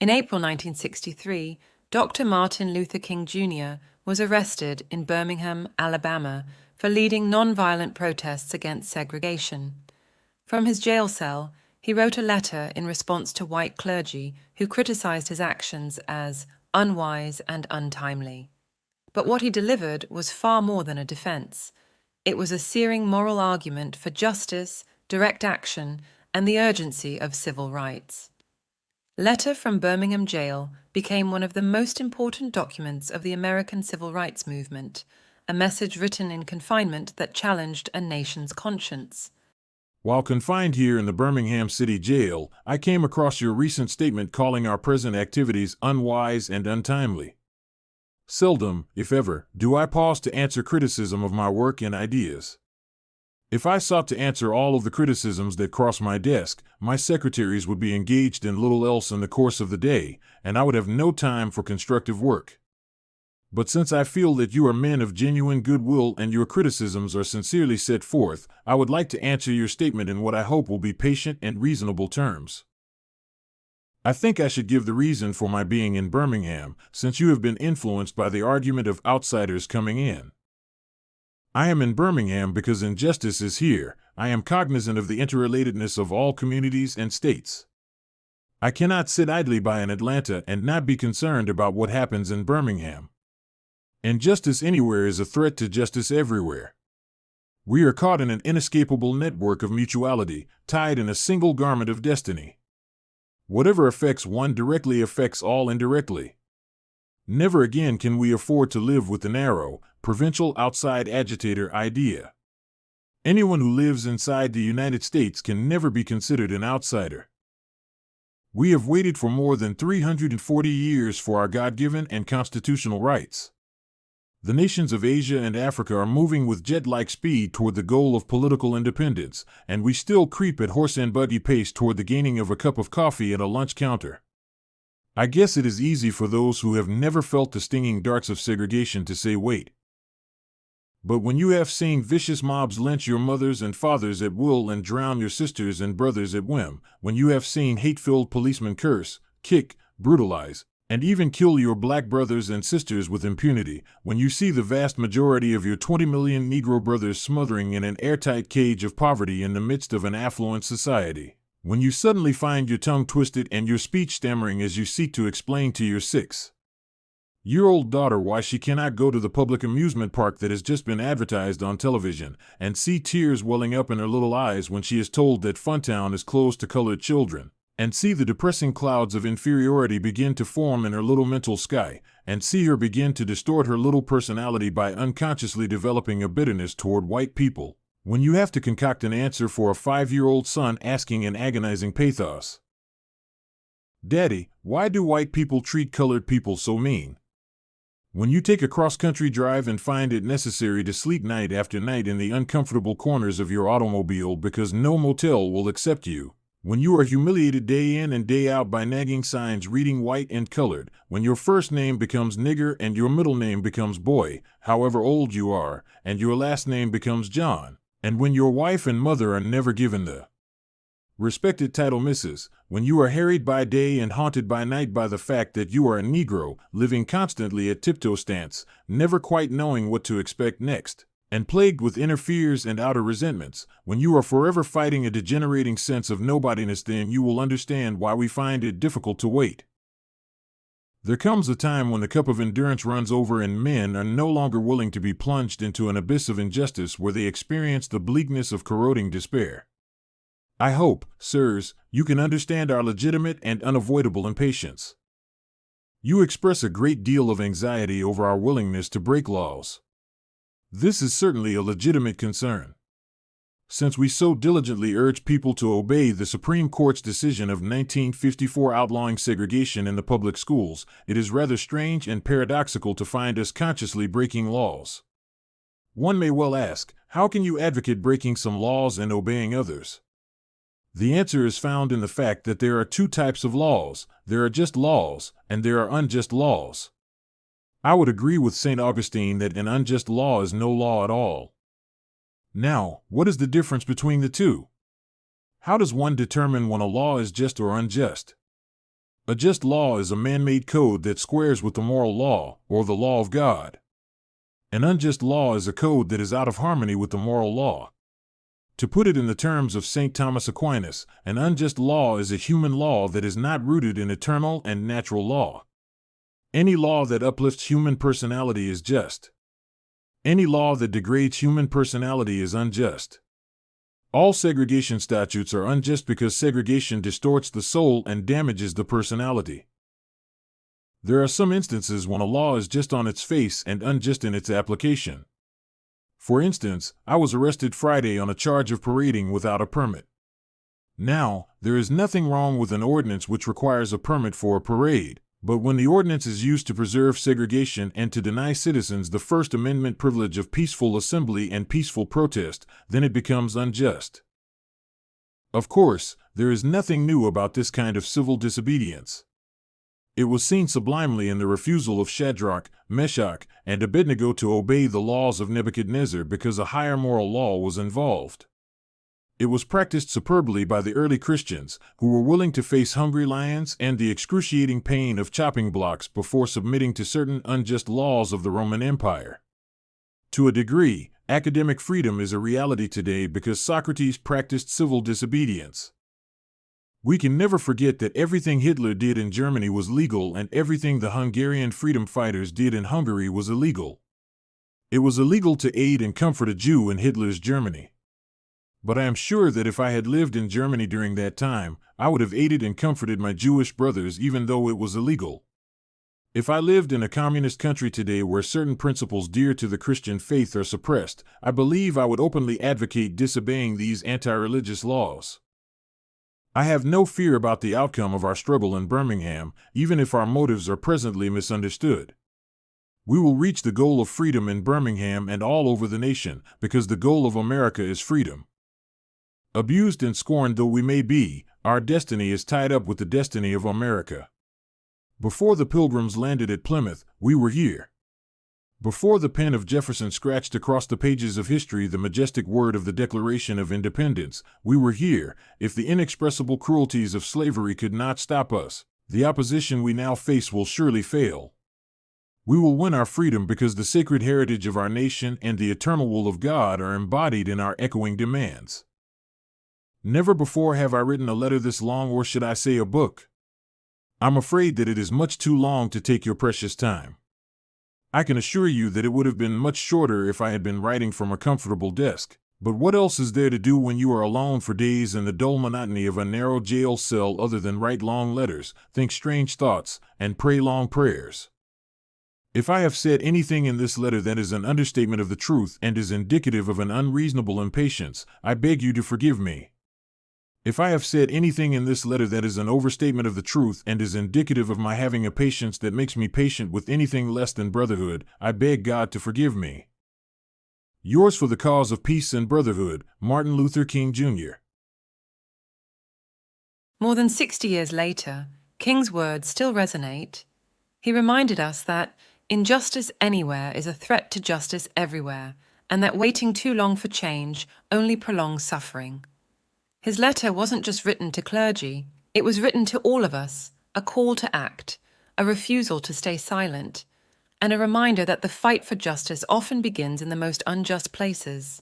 In April 1963, Dr. Martin Luther King Jr. was arrested in Birmingham, Alabama, for leading nonviolent protests against segregation. From his jail cell, he wrote a letter in response to white clergy who criticized his actions as unwise and untimely. But what he delivered was far more than a defense. It was a searing moral argument for justice, direct action, and the urgency of civil rights. Letter from Birmingham Jail became one of the most important documents of the American civil rights movement, a message written in confinement that challenged a nation's conscience. While confined here in the Birmingham City Jail, I came across your recent statement calling our present activities unwise and untimely. Seldom, if ever, do I pause to answer criticism of my work and ideas. If I sought to answer all of the criticisms that cross my desk, my secretaries would be engaged in little else in the course of the day, and I would have no time for constructive work. But since I feel that you are men of genuine goodwill and your criticisms are sincerely set forth, I would like to answer your statement in what I hope will be patient and reasonable terms. I think I should give the reason for my being in Birmingham, since you have been influenced by the argument of outsiders coming in. I am in Birmingham because injustice is here. I am cognizant of the interrelatedness of all communities and states. I cannot sit idly by in Atlanta and not be concerned about what happens in Birmingham. Injustice anywhere is a threat to justice everywhere. We are caught in an inescapable network of mutuality, tied in a single garment of destiny. Whatever affects one directly affects all indirectly. Never again can we afford to live with the narrow, provincial outside agitator idea. Anyone who lives inside the United States can never be considered an outsider. We have waited for more than 340 years for our God-given and constitutional rights. The nations of Asia and Africa are moving with jet-like speed toward the goal of political independence, and we still creep at horse and buggy pace toward the gaining of a cup of coffee at a lunch counter. I guess it is easy for those who have never felt the stinging darts of segregation to say wait. But when you have seen vicious mobs lynch your mothers and fathers at will and drown your sisters and brothers at whim, when you have seen hate-filled policemen curse, kick, brutalize, and even kill your black brothers and sisters with impunity, when you see the vast majority of your 20 million Negro brothers smothering in an airtight cage of poverty in the midst of an affluent society, when you suddenly find your tongue twisted and your speech stammering as you seek to explain to your 6-year-old daughter why she cannot go to the public amusement park that has just been advertised on television, and see tears welling up in her little eyes when she is told that Funtown is closed to colored children, and see the depressing clouds of inferiority begin to form in her little mental sky, and see her begin to distort her little personality by unconsciously developing a bitterness toward white people, when you have to concoct an answer for a 5-year-old son asking in agonizing pathos, "Daddy, why do white people treat colored people so mean?" When you take a cross-country drive and find it necessary to sleep night after night in the uncomfortable corners of your automobile because no motel will accept you, when you are humiliated day in and day out by nagging signs reading white and colored, when your first name becomes nigger and your middle name becomes boy, however old you are, and your last name becomes John, and when your wife and mother are never given the respected title Mrs., when you are harried by day and haunted by night by the fact that you are a Negro, living constantly at tiptoe stance, never quite knowing what to expect next, and plagued with inner fears and outer resentments, when you are forever fighting a degenerating sense of nobodiness, then you will understand why we find it difficult to wait. There comes a time when the cup of endurance runs over and men are no longer willing to be plunged into an abyss of injustice where they experience the bleakness of corroding despair. I hope, sirs, you can understand our legitimate and unavoidable impatience. You express a great deal of anxiety over our willingness to break laws. This is certainly a legitimate concern. Since we so diligently urge people to obey the Supreme Court's decision of 1954 outlawing segregation in the public schools, it is rather strange and paradoxical to find us consciously breaking laws. One may well ask, how can you advocate breaking some laws and obeying others? The answer is found in the fact that there are two types of laws. There are just laws, and there are unjust laws. I would agree with St. Augustine that an unjust law is no law at all. Now, what is the difference between the two? How does one determine when a law is just or unjust? A just law is a man-made code that squares with the moral law, or the law of God. An unjust law is a code that is out of harmony with the moral law. To put it in the terms of St. Thomas Aquinas, an unjust law is a human law that is not rooted in eternal and natural law. Any law that uplifts human personality is just. Any law that degrades human personality is unjust. All segregation statutes are unjust because segregation distorts the soul and damages the personality. There are some instances when a law is just on its face and unjust in its application. For instance, I was arrested Friday on a charge of parading without a permit. Now, there is nothing wrong with an ordinance which requires a permit for a parade, but when the ordinance is used to preserve segregation and to deny citizens the First Amendment privilege of peaceful assembly and peaceful protest, then it becomes unjust. Of course, there is nothing new about this kind of civil disobedience. It was seen sublimely in the refusal of Shadrach, Meshach, and Abednego to obey the laws of Nebuchadnezzar because a higher moral law was involved. It was practiced superbly by the early Christians, who were willing to face hungry lions and the excruciating pain of chopping blocks before submitting to certain unjust laws of the Roman Empire. To a degree, academic freedom is a reality today because Socrates practiced civil disobedience. We can never forget that everything Hitler did in Germany was legal and everything the Hungarian freedom fighters did in Hungary was illegal. It was illegal to aid and comfort a Jew in Hitler's Germany. But I am sure that if I had lived in Germany during that time, I would have aided and comforted my Jewish brothers even though it was illegal. If I lived in a communist country today where certain principles dear to the Christian faith are suppressed, I believe I would openly advocate disobeying these anti-religious laws. I have no fear about the outcome of our struggle in Birmingham, even if our motives are presently misunderstood. We will reach the goal of freedom in Birmingham and all over the nation, because the goal of America is freedom. Abused and scorned though we may be, our destiny is tied up with the destiny of America. Before the Pilgrims landed at Plymouth, we were here. Before the pen of Jefferson scratched across the pages of history the majestic word of the Declaration of Independence, we were here. If the inexpressible cruelties of slavery could not stop us, the opposition we now face will surely fail. We will win our freedom because the sacred heritage of our nation and the eternal will of God are embodied in our echoing demands. Never before have I written a letter this long, or should I say a book. I'm afraid that it is much too long to take your precious time. I can assure you that it would have been much shorter if I had been writing from a comfortable desk. But what else is there to do when you are alone for days in the dull monotony of a narrow jail cell other than write long letters, think strange thoughts, and pray long prayers? If I have said anything in this letter that is an understatement of the truth and is indicative of an unreasonable impatience, I beg you to forgive me. If I have said anything in this letter that is an overstatement of the truth and is indicative of my having a patience that makes me patient with anything less than brotherhood, I beg God to forgive me. Yours for the cause of peace and brotherhood, Martin Luther King, Jr. More than 60 years later, King's words still resonate. He reminded us that injustice anywhere is a threat to justice everywhere, and that waiting too long for change only prolongs suffering. His letter wasn't just written to clergy, it was written to all of us, a call to act, a refusal to stay silent, and a reminder that the fight for justice often begins in the most unjust places.